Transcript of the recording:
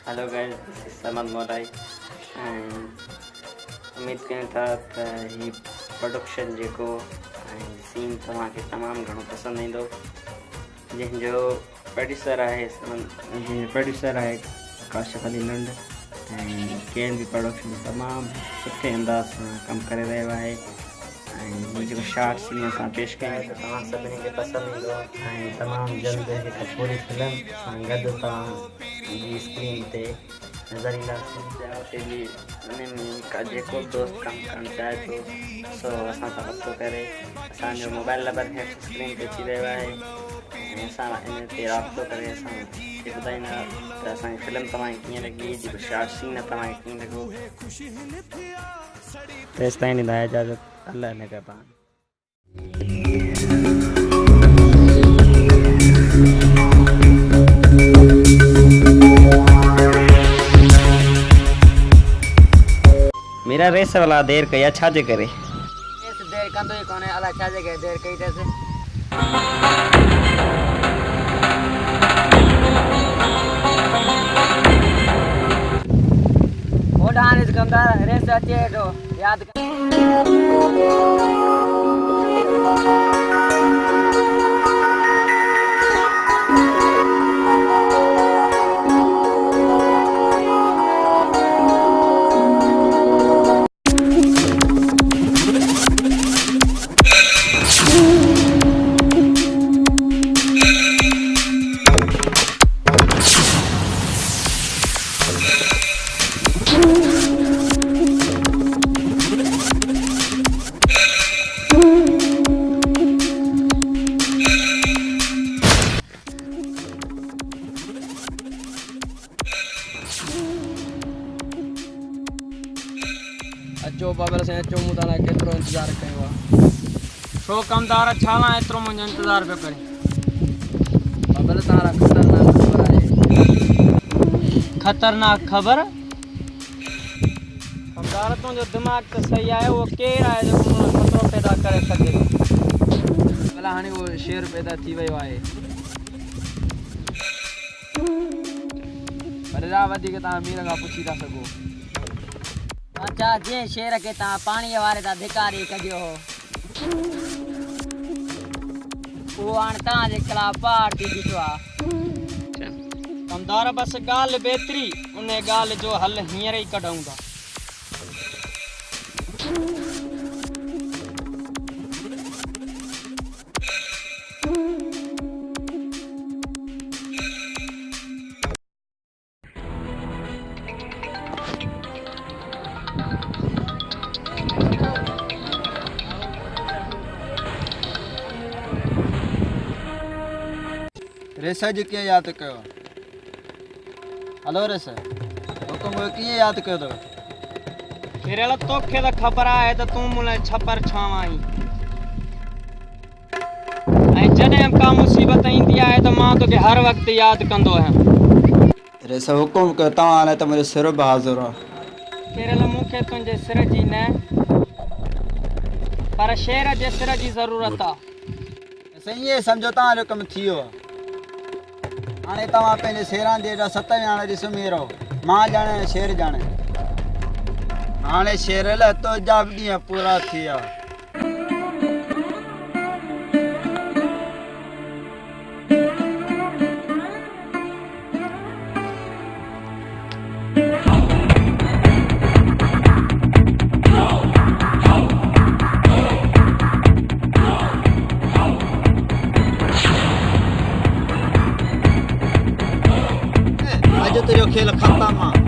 Hello guys, this is Samad mori and उम्मीद कयूं था त ही प्रोडक्शन जेको सीन तव्हांखे तमामु घणो पसंदि ईंदो। जंहिंजो प्रोड्यूसर आहे काशिफ अली लंड ऐं केन बि प्रोडक्शन तमामु सुठे अंदाज़ सां कमु करे रहियो आहे ऐं जेको शार्ट सीन असां पेश कयूं त तव्हां सभिनी खे पसंदि ईंदो ऐं तमामु जल्द हिकु पूरी फिल्म सां गॾु तव्हांजी स्क्रीन ते नज़र ईंदासीं। उन में जेको दोस्त कमु करणु चाहे थो सो असां सां रब्तो करे। असांजो मोबाइल नंबर हेठि स्क्रीन ते अची रहियो आहे ऐं असां इन ते राब्तो करे असांखे ॿुधाईंदा त असांजी फिल्म तव्हांखे कीअं लॻी, जेको शार्ट सीन तव्हांखे कीअं लॻो। तेसि ताईं ॾींदा इजाज़त, अल्लाह निगहबान। मेरा रेस वाला देर कया छाजे करे? रेस देर कंदो ही कोने, अला छाजे करे देर कई तसे। ओडान इस कमदार रेस अचे तो याद कर। अचो बाबर से अचो मुदा ना केतरो इंतजार कयो शो कमदार छाला एतरो मुंजो इंतजार पे करे। बाबर तारा खतरनाक खबर है। खतरनाक खबर? कमदार तो जो दिमाग तो सही है वो केर है जो खतरो पैदा करे सके। भला हाने वो शेर पैदा थी वयो है। पर वधी के ता मीर का पूछी था सको। अच्छा जे शेर के ता पानी वारे ता धिकारी कजो हो वो आणता जे कला पार थी दिसवा। कमदार बस गाल बेतरी उन्हें गाल जो हल हियर ही कढाऊंगा। रेसा जी कीअं यादि कयो? हलो रेसा हुकुम कीअं यादि कयो अथव? फिरियल तोखे त ख़बर आहे त तूं मूं लाइ छपर छांव आहीं ऐं जॾहिं का मुसीबत ईंदी आहे त मां तोखे हर वक़्तु यादि कंदो आहियां। रेसा हुकुम कयो, तव्हां लाइ त मुंहिंजो सिर बि हाज़ुर आहे। फिरियल मूंखे तुंहिंजे सिर जी न पर शेर जे सिर जी ज़रूरत आहे। सही आहे, सम्झो तव्हांजो कमु थी वियो आहे। हाणे तव्हां पंहिंजे शेरान जे हेॾा 7 ॼणा ॾिसो रहो, मां ॼाणे शेर ॼाणे। हाणे शेर लाइ तुंहिंजा बि ॾींहं पूरा थी विया। अॼु तुंहिंजो खेल ख़तम आहे।